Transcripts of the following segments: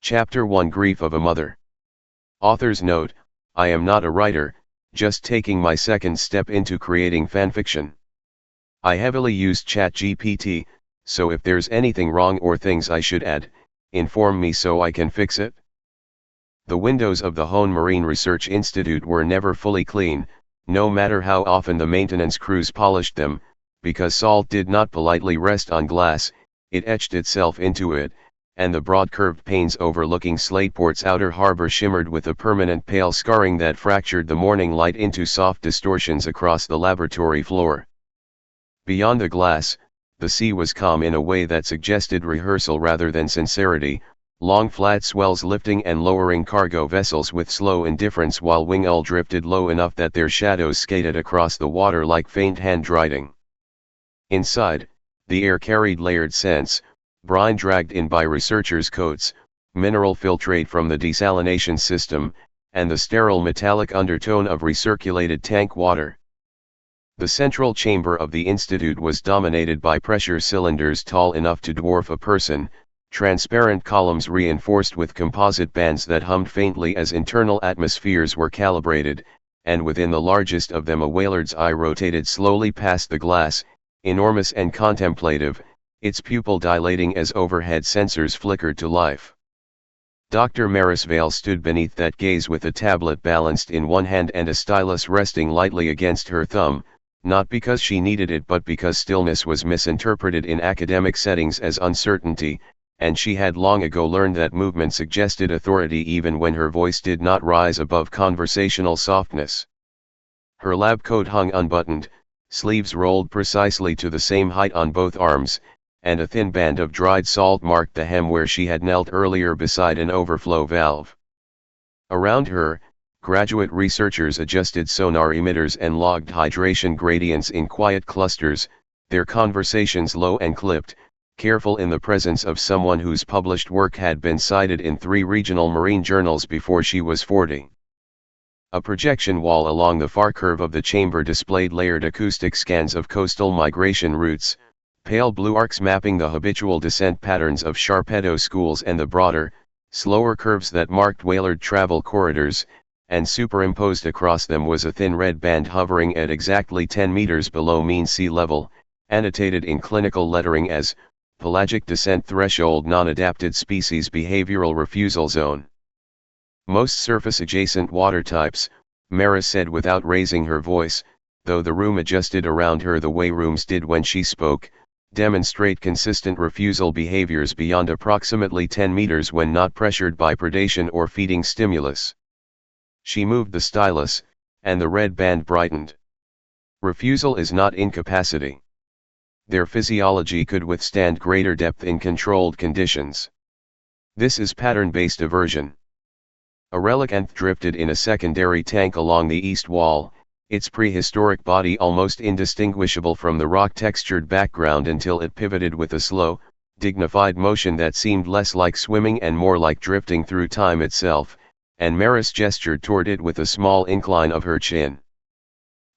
Chapter 1 Grief of a Mother. Author's note: I am not a writer, just taking my second step into creating fanfiction. I heavily use ChatGPT, so if there's anything wrong or things I should add, inform me so I can fix it. The windows of the Hone Marine Research Institute were never fully clean, no matter how often the maintenance crews polished them, because salt did not politely rest on glass, it etched itself into it, and the broad curved panes overlooking Slateport's outer harbor shimmered with a permanent pale scarring that fractured the morning light into soft distortions across the laboratory floor. Beyond the glass, the sea was calm in a way that suggested rehearsal rather than sincerity, long flat swells lifting and lowering cargo vessels with slow indifference while wing-ull drifted low enough that their shadows skated across the water like faint hand-writing. Inside, the air carried layered scents, brine dragged in by researchers' coats, mineral filtrate from the desalination system, and the sterile metallic undertone of recirculated tank water. The central chamber of the institute was dominated by pressure cylinders tall enough to dwarf a person, transparent columns reinforced with composite bands that hummed faintly as internal atmospheres were calibrated, and within the largest of them a Whaler's eye rotated slowly past the glass, enormous and contemplative, its pupil dilating as overhead sensors flickered to life. Dr. Marisvale stood beneath that gaze with a tablet balanced in one hand and a stylus resting lightly against her thumb, not because she needed it but because stillness was misinterpreted in academic settings as uncertainty, and she had long ago learned that movement suggested authority even when her voice did not rise above conversational softness. Her lab coat hung unbuttoned, sleeves rolled precisely to the same height on both arms, and a thin band of dried salt marked the hem where she had knelt earlier beside an overflow valve. Around her, graduate researchers adjusted sonar emitters and logged hydration gradients in quiet clusters, their conversations low and clipped, careful in the presence of someone whose published work had been cited in 3 regional marine journals before she was 40. A projection wall along the far curve of the chamber displayed layered acoustic scans of coastal migration routes, pale blue arcs mapping the habitual descent patterns of Sharpedo schools and the broader, slower curves that marked whalerd travel corridors, and superimposed across them was a thin red band hovering at exactly 10 meters below mean sea level, annotated in clinical lettering as Pelagic Descent Threshold Non-Adapted Species Behavioral Refusal Zone. Most surface-adjacent water types, Maris said without raising her voice, though the room adjusted around her the way rooms did when she spoke, demonstrate consistent refusal behaviors beyond approximately 10 meters when not pressured by predation or feeding stimulus. She moved the stylus, and the red band brightened. Refusal is not incapacity. Their physiology could withstand greater depth in controlled conditions. This is pattern-based aversion. A relicanth drifted in a secondary tank along the east wall, its prehistoric body almost indistinguishable from the rock-textured background until it pivoted with a slow, dignified motion that seemed less like swimming and more like drifting through time itself, and Maris gestured toward it with a small incline of her chin.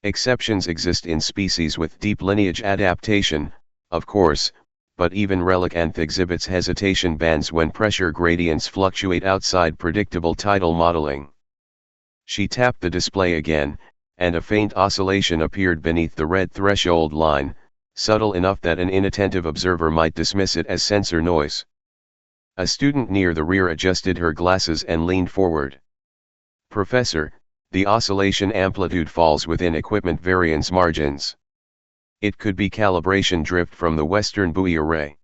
Exceptions exist in species with deep lineage adaptation, of course, but even relicanth exhibits hesitation bands when pressure gradients fluctuate outside predictable tidal modeling. She tapped the display again, and a faint oscillation appeared beneath the red threshold line, subtle enough that an inattentive observer might dismiss it as sensor noise. A student near the rear adjusted her glasses and leaned forward. "Professor, the oscillation amplitude falls within equipment variance margins. It could be calibration drift from the western buoy array."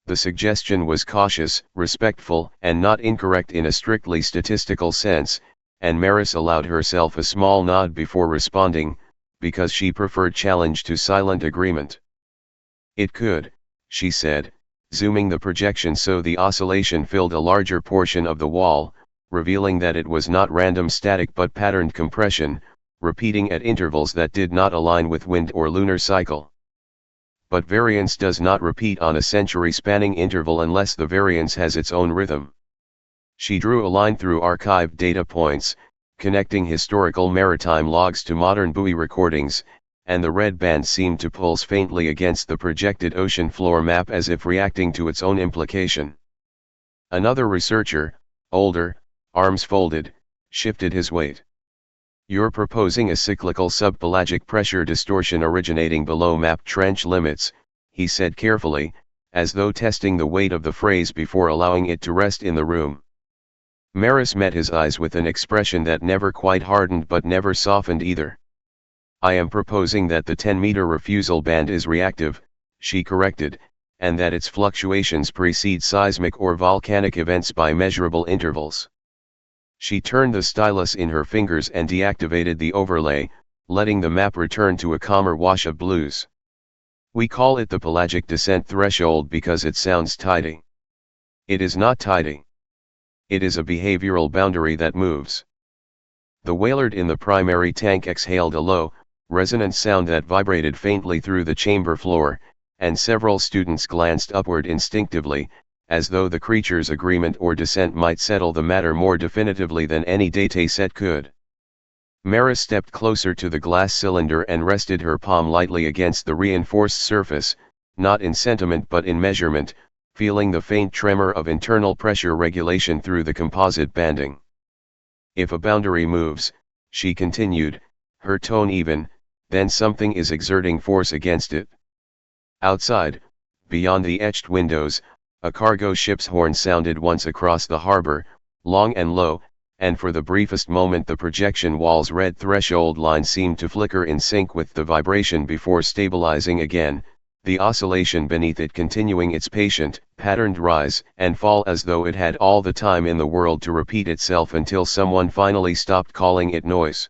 The suggestion was cautious, respectful, and not incorrect in a strictly statistical sense, and Maris allowed herself a small nod before responding, because she preferred challenge to silent agreement. "It could," she said, zooming the projection so the oscillation filled a larger portion of the wall, revealing that it was not random static but patterned compression, repeating at intervals that did not align with wind or lunar cycle. But variance does not repeat on a century-spanning interval unless the variance has its own rhythm. She drew a line through archived data points, connecting historical maritime logs to modern buoy recordings, and the red band seemed to pulse faintly against the projected ocean floor map as if reacting to its own implication. Another researcher, older, arms folded, shifted his weight. You're proposing a cyclical subpelagic pressure distortion originating below map trench limits, he said carefully, as though testing the weight of the phrase before allowing it to rest in the room. Maris met his eyes with an expression that never quite hardened but never softened either. I am proposing that the 10-meter refusal band is reactive, she corrected, and that its fluctuations precede seismic or volcanic events by measurable intervals. She turned the stylus in her fingers and deactivated the overlay, letting the map return to a calmer wash of blues. We call it the pelagic descent threshold because it sounds tidy. It is not tidy. It is a behavioral boundary that moves. The Wailard in the primary tank exhaled a low, resonant sound that vibrated faintly through the chamber floor, and several students glanced upward instinctively, as though the creature's agreement or dissent might settle the matter more definitively than any dataset could. Maris stepped closer to the glass cylinder and rested her palm lightly against the reinforced surface, not in sentiment but in measurement, feeling the faint tremor of internal pressure regulation through the composite banding. If a boundary moves, she continued, her tone even, then something is exerting force against it. Outside, beyond the etched windows, a cargo ship's horn sounded once across the harbor, long and low, and for the briefest moment the projection wall's red threshold line seemed to flicker in sync with the vibration before stabilizing again, the oscillation beneath it continuing its patient, patterned rise and fall as though it had all the time in the world to repeat itself until someone finally stopped calling it noise.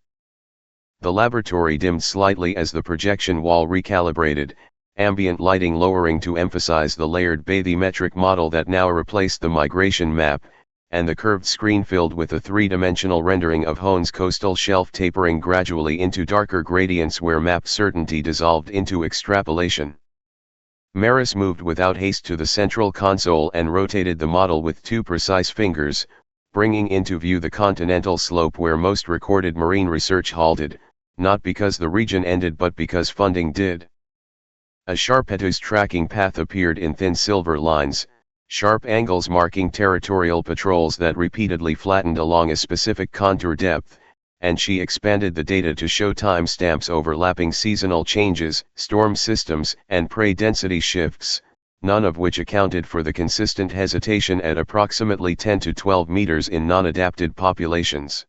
The laboratory dimmed slightly as the projection wall recalibrated, ambient lighting lowering to emphasize the layered bathymetric model that now replaced the migration map, and the curved screen filled with a three-dimensional rendering of Hone's coastal shelf tapering gradually into darker gradients where map certainty dissolved into extrapolation. Maris moved without haste to the central console and rotated the model with two precise fingers, bringing into view the continental slope where most recorded marine research halted, not because the region ended but because funding did. A Sharpetus tracking path appeared in thin silver lines, sharp angles marking territorial patrols that repeatedly flattened along a specific contour depth, and she expanded the data to show timestamps overlapping seasonal changes, storm systems, and prey density shifts, none of which accounted for the consistent hesitation at approximately 10 to 12 meters in non-adapted populations.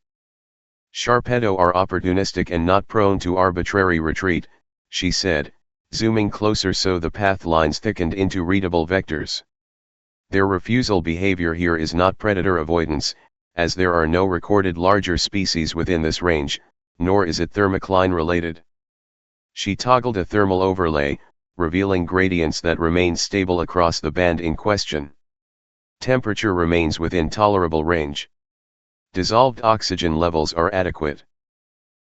Sharpedo are opportunistic and not prone to arbitrary retreat, she said, zooming closer so the path lines thickened into readable vectors. Their refusal behavior here is not predator avoidance, as there are no recorded larger species within this range, nor is it thermocline related. She toggled a thermal overlay, revealing gradients that remain stable across the band in question. Temperature remains within tolerable range. Dissolved oxygen levels are adequate.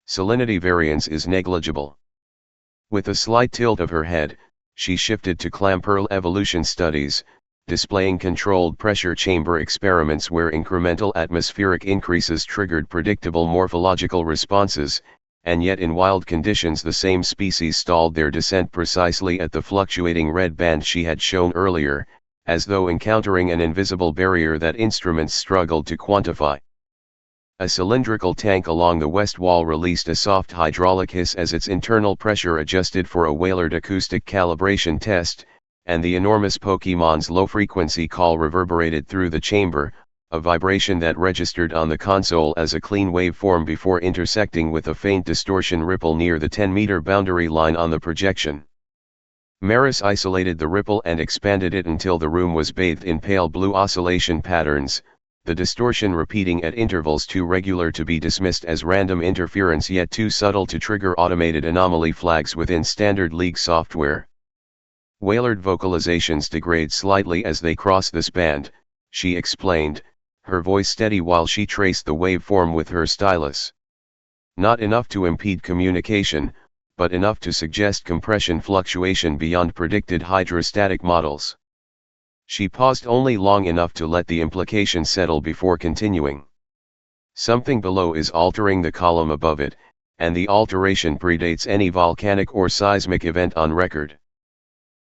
Salinity variance is negligible. With a slight tilt of her head, she shifted to Clamperl evolution studies, displaying controlled pressure chamber experiments where incremental atmospheric increases triggered predictable morphological responses, and yet in wild conditions the same species stalled their descent precisely at the fluctuating red band she had shown earlier, as though encountering an invisible barrier that instruments struggled to quantify. A cylindrical tank along the west wall released a soft hydraulic hiss as its internal pressure adjusted for a Wailard acoustic calibration test, and the enormous Pokémon's low-frequency call reverberated through the chamber, a vibration that registered on the console as a clean waveform before intersecting with a faint distortion ripple near the 10-meter boundary line on the projection. Maris isolated the ripple and expanded it until the room was bathed in pale blue oscillation patterns, the distortion repeating at intervals too regular to be dismissed as random interference yet too subtle to trigger automated anomaly flags within standard League software. Wailard vocalizations degrade slightly as they cross this band, she explained, her voice steady while she traced the waveform with her stylus. Not enough to impede communication, but enough to suggest compression fluctuation beyond predicted hydrostatic models. She paused only long enough to let the implication settle before continuing. Something below is altering the column above it, and the alteration predates any volcanic or seismic event on record.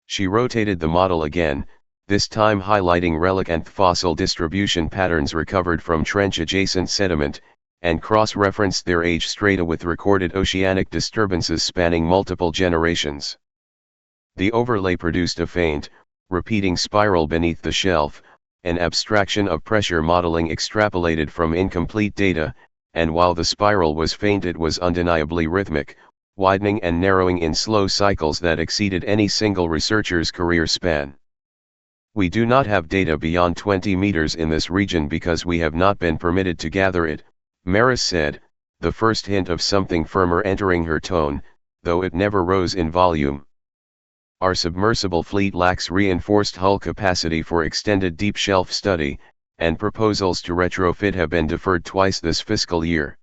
She rotated the model again, this time highlighting relic fossil distribution patterns recovered from trench-adjacent sediment, and cross-referenced their age strata with recorded oceanic disturbances spanning multiple generations. The overlay produced a faint, repeating spiral beneath the shelf, an abstraction of pressure modeling extrapolated from incomplete data, and while the spiral was faint it was undeniably rhythmic, widening and narrowing in slow cycles that exceeded any single researcher's career span. We do not have data beyond 20 meters in this region because we have not been permitted to gather it, Maris said, the first hint of something firmer entering her tone, though it never rose in volume. Our submersible fleet lacks reinforced hull capacity for extended deep shelf study, and proposals to retrofit have been deferred twice this fiscal year.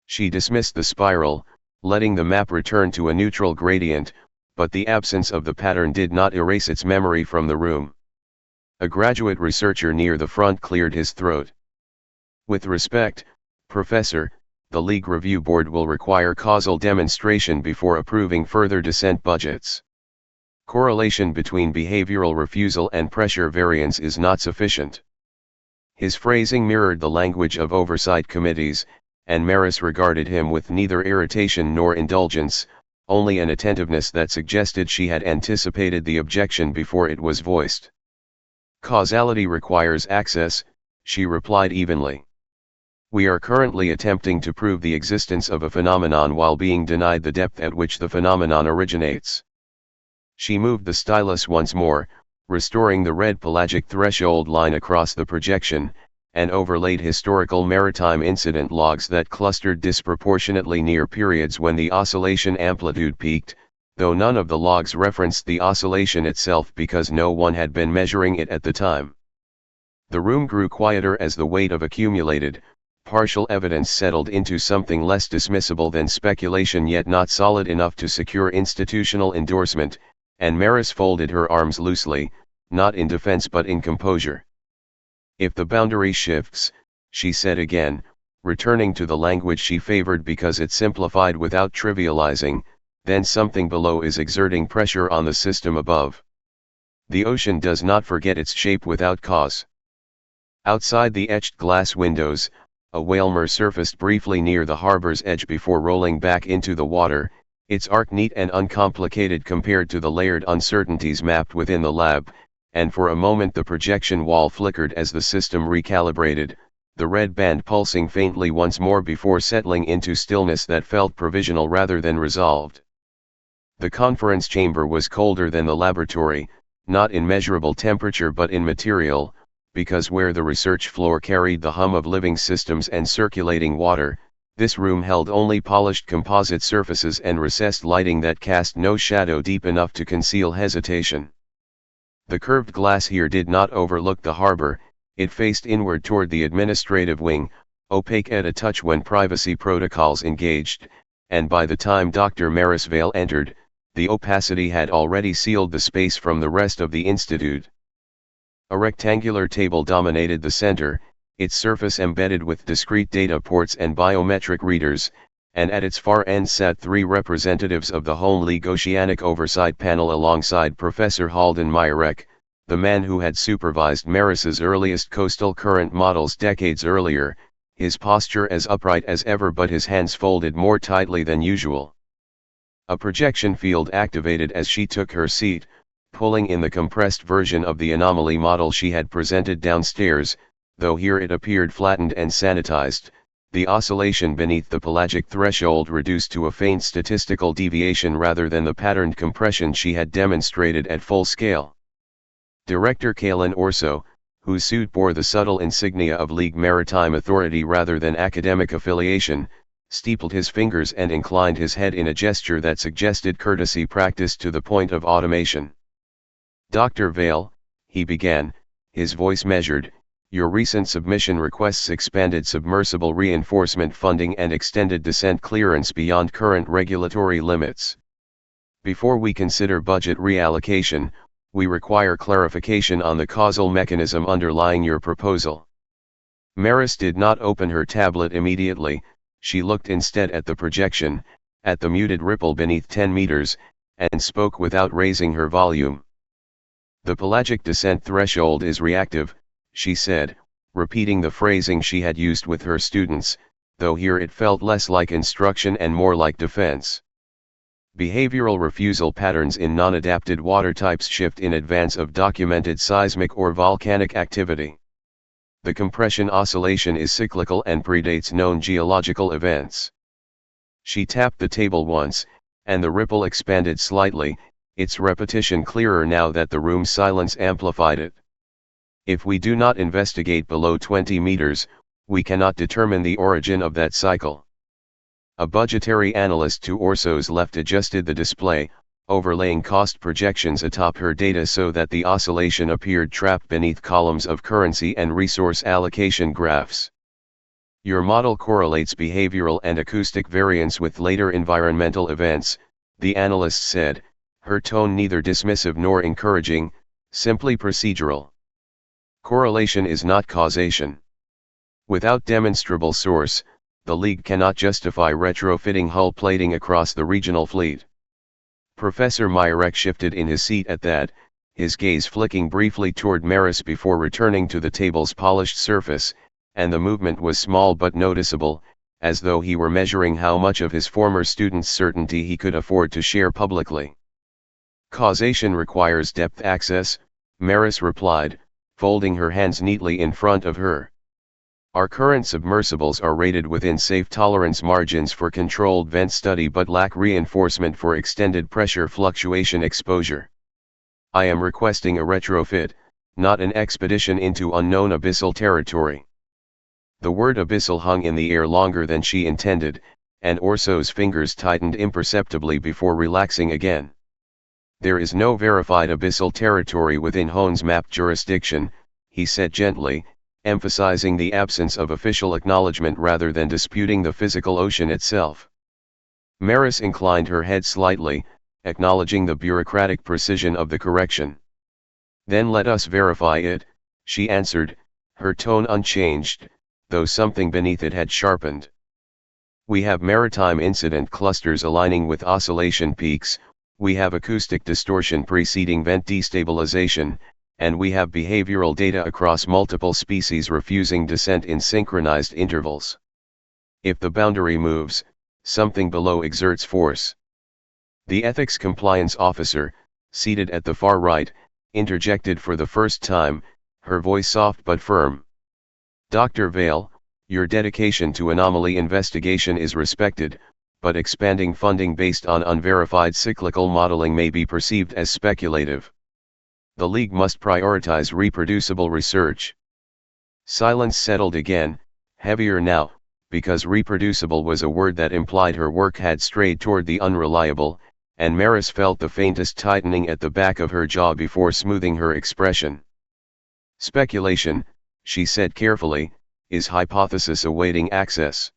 She dismissed the spiral, letting the map return to a neutral gradient, but the absence of the pattern did not erase its memory from the room. A graduate researcher near the front cleared his throat. With respect, Professor, the League Review Board will require causal demonstration before approving further descent budgets. Correlation between behavioral refusal and pressure variance is not sufficient. His phrasing mirrored the language of oversight committees, and Maris regarded him with neither irritation nor indulgence, only an attentiveness that suggested she had anticipated the objection before it was voiced. Causality requires access, she replied evenly. We are currently attempting to prove the existence of a phenomenon while being denied the depth at which the phenomenon originates. She moved the stylus once more, restoring the red pelagic threshold line across the projection, and overlaid historical maritime incident logs that clustered disproportionately near periods when the oscillation amplitude peaked, though none of the logs referenced the oscillation itself because no one had been measuring it at the time. The room grew quieter as the weight of accumulated, partial evidence settled into something less dismissible than speculation yet not solid enough to secure institutional endorsement, and Maris folded her arms loosely, not in defense but in composure. If the boundary shifts, she said again, returning to the language she favored because it simplified without trivializing, then something below is exerting pressure on the system above. The ocean does not forget its shape without cause. Outside the etched glass windows, a whaler surfaced briefly near the harbor's edge before rolling back into the water, its arc neat and uncomplicated compared to the layered uncertainties mapped within the lab, and for a moment the projection wall flickered as the system recalibrated, the red band pulsing faintly once more before settling into stillness that felt provisional rather than resolved. The conference chamber was colder than the laboratory, not in measurable temperature but in material, because where the research floor carried the hum of living systems and circulating water, this room held only polished composite surfaces and recessed lighting that cast no shadow deep enough to conceal hesitation. The curved glass here did not overlook the harbor, it faced inward toward the administrative wing, opaque at a touch when privacy protocols engaged, and by the time Dr. Maris Vale entered, the opacity had already sealed the space from the rest of the institute. A rectangular table dominated the center, its surface embedded with discrete data ports and biometric readers, and at its far end sat three representatives of the Home League Oceanic Oversight Panel alongside Professor Halden Meyerek, the man who had supervised Maris's earliest coastal current models decades earlier, his posture as upright as ever but his hands folded more tightly than usual. A projection field activated as she took her seat, pulling in the compressed version of the anomaly model she had presented downstairs, though here it appeared flattened and sanitized, the oscillation beneath the pelagic threshold reduced to a faint statistical deviation rather than the patterned compression she had demonstrated at full scale. Director Kalen Orso, whose suit bore the subtle insignia of League Maritime Authority rather than academic affiliation, steepled his fingers and inclined his head in a gesture that suggested courtesy practiced to the point of automation. Dr. Vale, he began, his voice measured, your recent submission requests expanded submersible reinforcement funding and extended descent clearance beyond current regulatory limits. Before we consider budget reallocation, we require clarification on the causal mechanism underlying your proposal. Maris did not open her tablet immediately, she looked instead at the projection, at the muted ripple beneath 10 meters, and spoke without raising her volume. The pelagic descent threshold is reactive, she said, repeating the phrasing she had used with her students, though here it felt less like instruction and more like defense. Behavioral refusal patterns in non-adapted water types shift in advance of documented seismic or volcanic activity. The compression oscillation is cyclical and predates known geological events. She tapped the table once, and the ripple expanded slightly, its repetition clearer now that the room's silence amplified it. If we do not investigate below 20 meters, we cannot determine the origin of that cycle. A budgetary analyst to Orso's left adjusted the display, overlaying cost projections atop her data so that the oscillation appeared trapped beneath columns of currency and resource allocation graphs. Your model correlates behavioral and acoustic variance with later environmental events, the analyst said, her tone neither dismissive nor encouraging, simply procedural. Correlation is not causation. Without demonstrable source, the League cannot justify retrofitting hull plating across the regional fleet. Professor Myrek shifted in his seat at that, his gaze flicking briefly toward Maris before returning to the table's polished surface, and the movement was small but noticeable, as though he were measuring how much of his former student's certainty he could afford to share publicly. Causation requires depth access, Maris replied, folding her hands neatly in front of her. Our current submersibles are rated within safe tolerance margins for controlled vent study but lack reinforcement for extended pressure fluctuation exposure. I am requesting a retrofit, not an expedition into unknown abyssal territory. The word abyssal hung in the air longer than she intended, and Orso's fingers tightened imperceptibly before relaxing again. There is no verified abyssal territory within Hone's map jurisdiction, he said gently, emphasizing the absence of official acknowledgement rather than disputing the physical ocean itself. Maris inclined her head slightly, acknowledging the bureaucratic precision of the correction. Then let us verify it, she answered, her tone unchanged, though something beneath it had sharpened. We have maritime incident clusters aligning with oscillation peaks, we have acoustic distortion preceding vent destabilization, and we have behavioral data across multiple species refusing descent in synchronized intervals. If the boundary moves, something below exerts force. The ethics compliance officer, seated at the far right, interjected for the first time, her voice soft but firm. Dr. Vale, your dedication to anomaly investigation is respected, but expanding funding based on unverified cyclical modeling may be perceived as speculative. The League must prioritize reproducible research. Silence settled again, heavier now, because reproducible was a word that implied her work had strayed toward the unreliable, and Maris felt the faintest tightening at the back of her jaw before smoothing her expression. Speculation, she said carefully, is hypothesis awaiting access.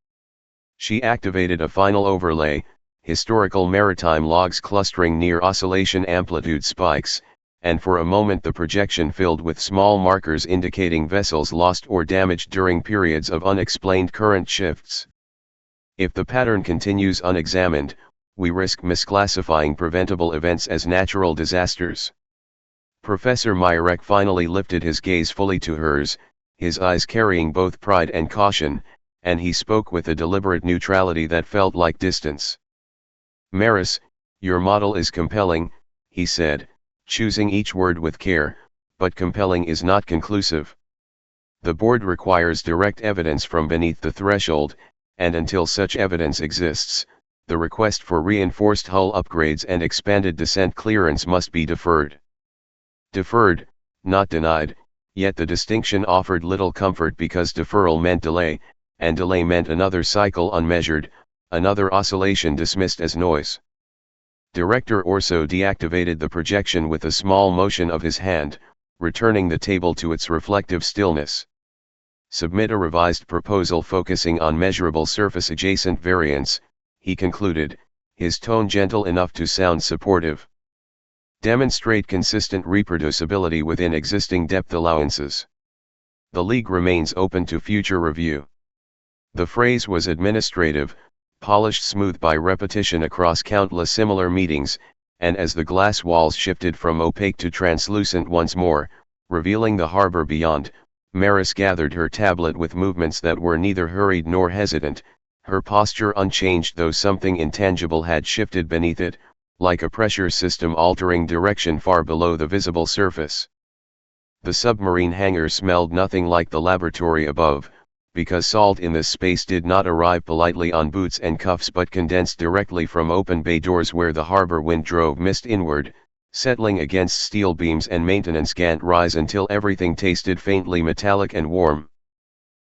She activated a final overlay, historical maritime logs clustering near oscillation amplitude spikes, and for a moment the projection filled with small markers indicating vessels lost or damaged during periods of unexplained current shifts. If the pattern continues unexamined, we risk misclassifying preventable events as natural disasters. Professor Myrek finally lifted his gaze fully to hers, his eyes carrying both pride and caution, and he spoke with a deliberate neutrality that felt like distance. Maris, your model is compelling, he said, choosing each word with care, but compelling is not conclusive. The board requires direct evidence from beneath the threshold, and until such evidence exists, the request for reinforced hull upgrades and expanded descent clearance must be deferred. Deferred, not denied, yet the distinction offered little comfort because deferral meant delay, and delay meant another cycle unmeasured, another oscillation dismissed as noise. Director Orso deactivated the projection with a small motion of his hand, returning the table to its reflective stillness. Submit a revised proposal focusing on measurable surface-adjacent variance, he concluded, his tone gentle enough to sound supportive. Demonstrate consistent reproducibility within existing depth allowances. The League remains open to future review. The phrase was administrative, polished smooth by repetition across countless similar meetings, and as the glass walls shifted from opaque to translucent once more, revealing the harbor beyond, Maris gathered her tablet with movements that were neither hurried nor hesitant, her posture unchanged though something intangible had shifted beneath it, like a pressure system altering direction far below the visible surface. The submarine hangar smelled nothing like the laboratory above, because salt in this space did not arrive politely on boots and cuffs but condensed directly from open bay doors where the harbor wind drove mist inward, settling against steel beams and maintenance can't rise until everything tasted faintly metallic and warm.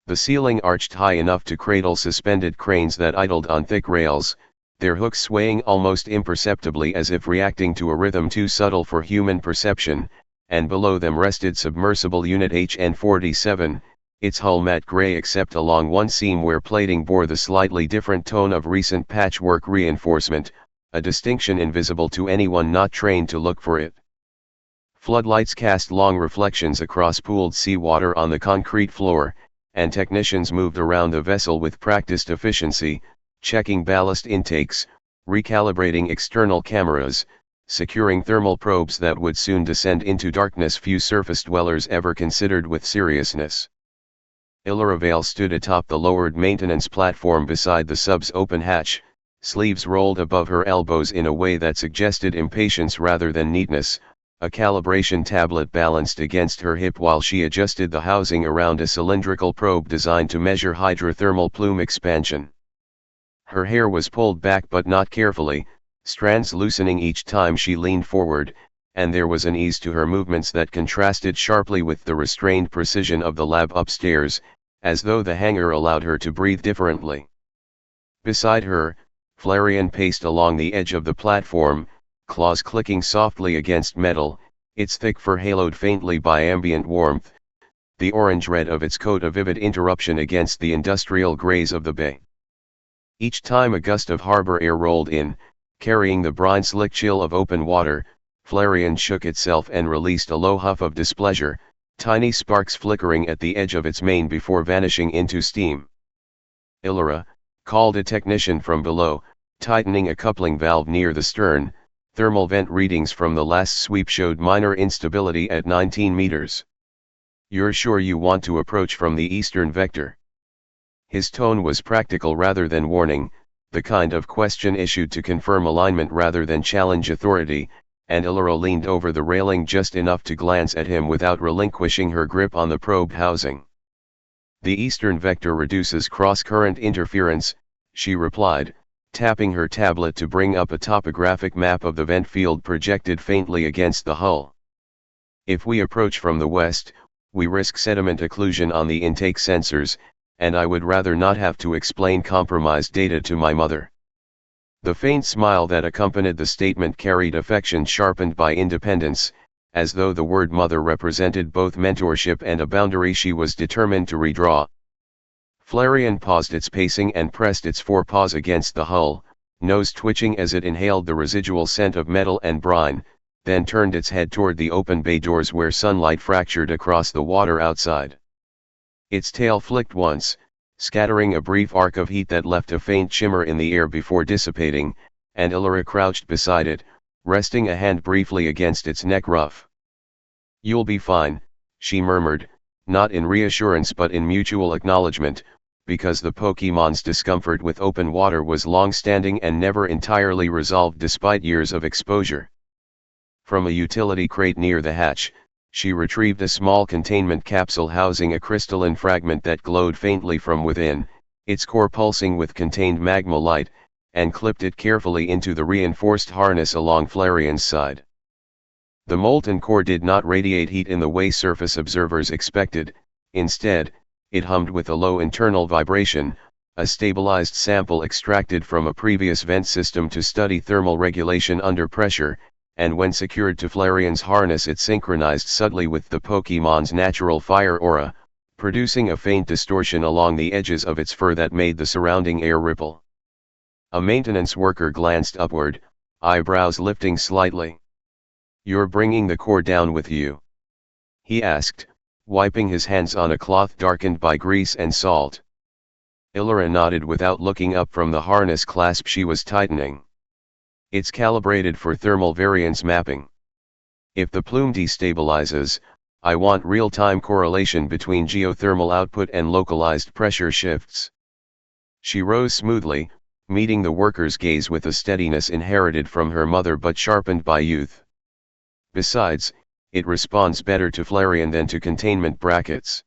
The ceiling arched high enough to cradle suspended cranes that idled on thick rails, their hooks swaying almost imperceptibly as if reacting to a rhythm too subtle for human perception, and below them rested submersible unit HN-47, its hull matte gray except along one seam where plating bore the slightly different tone of recent patchwork reinforcement, a distinction invisible to anyone not trained to look for it. Floodlights cast long reflections across pooled seawater on the concrete floor, and technicians moved around the vessel with practiced efficiency, checking ballast intakes, recalibrating external cameras, securing thermal probes that would soon descend into darkness few surface dwellers ever considered with seriousness. Illyra Vale stood atop the lowered maintenance platform beside the sub's open hatch, sleeves rolled above her elbows in a way that suggested impatience rather than neatness, a calibration tablet balanced against her hip while she adjusted the housing around a cylindrical probe designed to measure hydrothermal plume expansion. Her hair was pulled back but not carefully, strands loosening each time she leaned forward, and there was an ease to her movements that contrasted sharply with the restrained precision of the lab upstairs, as though the hangar allowed her to breathe differently. Beside her, Flareon paced along the edge of the platform, claws clicking softly against metal, its thick fur haloed faintly by ambient warmth, the orange-red of its coat a vivid interruption against the industrial grays of the bay. Each time a gust of harbor air rolled in, carrying the brine-slick chill of open water, Flareon shook itself and released a low huff of displeasure, tiny sparks flickering at the edge of its mane before vanishing into steam. Illyra, called a technician from below, tightening a coupling valve near the stern. Thermal vent readings from the last sweep showed minor instability at 19 meters. "You're sure you want to approach from the eastern vector?" His tone was practical rather than warning, the kind of question issued to confirm alignment rather than challenge authority, and Illyra leaned over the railing just enough to glance at him without relinquishing her grip on the probe housing. "The eastern vector reduces cross-current interference," she replied, tapping her tablet to bring up a topographic map of the vent field projected faintly against the hull. "If we approach from the west, we risk sediment occlusion on the intake sensors, and I would rather not have to explain compromised data to my mother." The faint smile that accompanied the statement carried affection sharpened by independence, as though the word mother represented both mentorship and a boundary she was determined to redraw. Flareon paused its pacing and pressed its forepaws against the hull, nose twitching as it inhaled the residual scent of metal and brine, then turned its head toward the open bay doors where sunlight fractured across the water outside. Its tail flicked once, scattering a brief arc of heat that left a faint shimmer in the air before dissipating, and Illyra crouched beside it, resting a hand briefly against its neck ruff. "You'll be fine," she murmured, not in reassurance but in mutual acknowledgement, because the Pokémon's discomfort with open water was long-standing and never entirely resolved despite years of exposure. From a utility crate near the hatch, she retrieved a small containment capsule housing a crystalline fragment that glowed faintly from within, its core pulsing with contained magma light, and clipped it carefully into the reinforced harness along Flareon's side. The molten core did not radiate heat in the way surface observers expected, instead, it hummed with a low internal vibration, a stabilized sample extracted from a previous vent system to study thermal regulation under pressure, and when secured to Flareon's harness it synchronized subtly with the Pokémon's natural fire aura, producing a faint distortion along the edges of its fur that made the surrounding air ripple. A maintenance worker glanced upward, eyebrows lifting slightly. "You're bringing the core down with you?" he asked, wiping his hands on a cloth darkened by grease and salt. Illyra nodded without looking up from the harness clasp she was tightening. It's calibrated for thermal variance mapping. If the plume destabilizes, I want real-time correlation between geothermal output and localized pressure shifts. She rose smoothly, meeting the worker's gaze with a steadiness inherited from her mother but sharpened by youth. Besides, it responds better to Flareon than to containment brackets.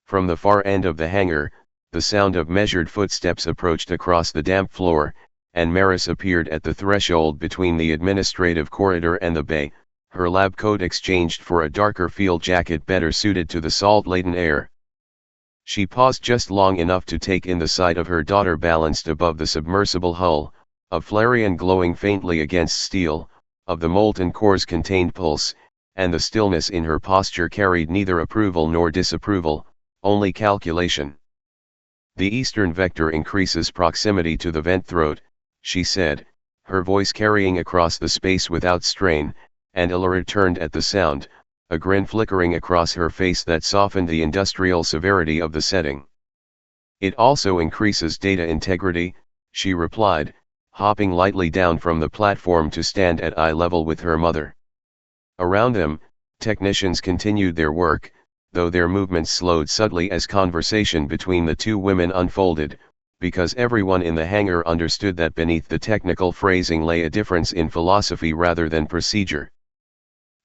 From the far end of the hangar, the sound of measured footsteps approached across the damp floor, and Maris appeared at the threshold between the administrative corridor and the bay, her lab coat exchanged for a darker field jacket better suited to the salt-laden air. She paused just long enough to take in the sight of her daughter balanced above the submersible hull, of Flareon glowing faintly against steel, of the molten core's contained pulse, and the stillness in her posture carried neither approval nor disapproval, only calculation. The eastern vector increases proximity to the vent throat, she said, her voice carrying across the space without strain, and Illyra turned at the sound, a grin flickering across her face that softened the industrial severity of the setting. It also increases data integrity, she replied, hopping lightly down from the platform to stand at eye level with her mother. Around them, technicians continued their work, though their movements slowed subtly as conversation between the two women unfolded, because everyone in the hangar understood that beneath the technical phrasing lay a difference in philosophy rather than procedure.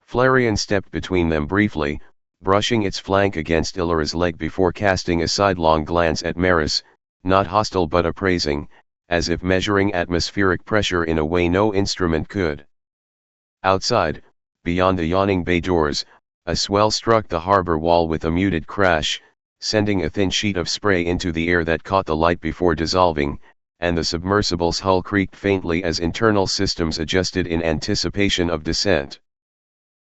Flareon stepped between them briefly, brushing its flank against Illyra's leg before casting a sidelong glance at Maris, not hostile but appraising, as if measuring atmospheric pressure in a way no instrument could. Outside, beyond the yawning bay doors, a swell struck the harbor wall with a muted crash, sending a thin sheet of spray into the air that caught the light before dissolving, and the submersible's hull creaked faintly as internal systems adjusted in anticipation of descent.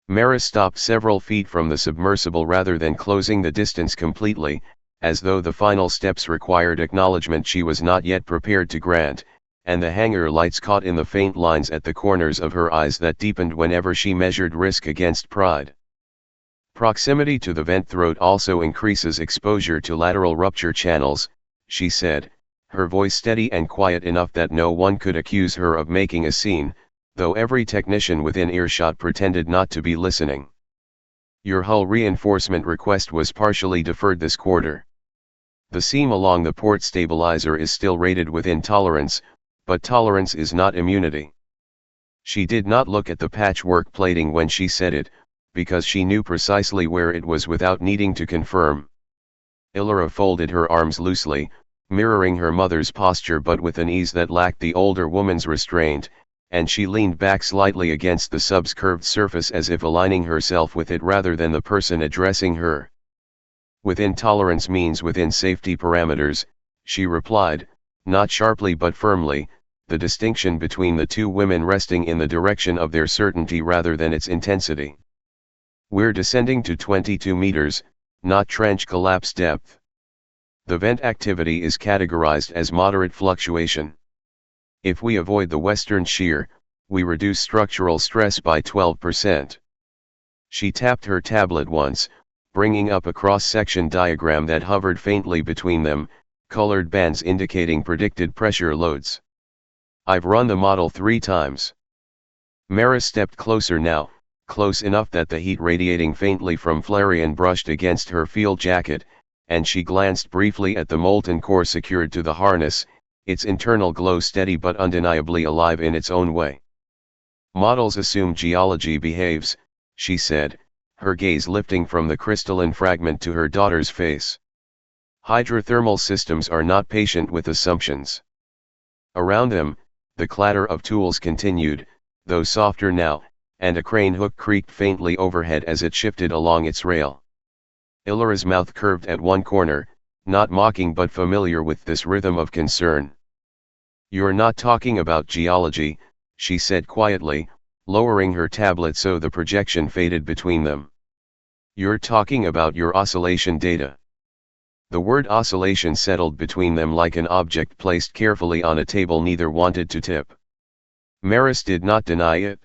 Maris stopped several feet from the submersible rather than closing the distance completely, as though the final steps required acknowledgement she was not yet prepared to grant, and the hangar lights caught in the faint lines at the corners of her eyes that deepened whenever she measured risk against pride. Proximity to the vent throat also increases exposure to lateral rupture channels, she said, her voice steady and quiet enough that no one could accuse her of making a scene, though every technician within earshot pretended not to be listening. Your hull reinforcement request was partially deferred this quarter. The seam along the port stabilizer is still rated within tolerance, but tolerance is not immunity. She did not look at the patchwork plating when she said it, because she knew precisely where it was without needing to confirm. Illyra folded her arms loosely, mirroring her mother's posture but with an ease that lacked the older woman's restraint, and she leaned back slightly against the sub's curved surface as if aligning herself with it rather than the person addressing her. Within tolerance means within safety parameters, she replied, not sharply but firmly, the distinction between the two women resting in the direction of their certainty rather than its intensity. We're descending to 22 meters, not trench collapse depth. The vent activity is categorized as moderate fluctuation. If we avoid the western shear, we reduce structural stress by 12%. She tapped her tablet once, bringing up a cross-section diagram that hovered faintly between them, colored bands indicating predicted pressure loads. I've run the model 3 times. Maris stepped closer now, close enough that the heat radiating faintly from Flareon brushed against her field jacket, and she glanced briefly at the molten core secured to the harness, its internal glow steady but undeniably alive in its own way. Models assume geology behaves, she said, her gaze lifting from the crystalline fragment to her daughter's face. Hydrothermal systems are not patient with assumptions. Around them, the clatter of tools continued, though softer now, and a crane hook creaked faintly overhead as it shifted along its rail. Illyra's mouth curved at one corner, not mocking but familiar with this rhythm of concern. You're not talking about geology, she said quietly, lowering her tablet so the projection faded between them. You're talking about your oscillation data. The word oscillation settled between them like an object placed carefully on a table neither wanted to tip. Maris did not deny it.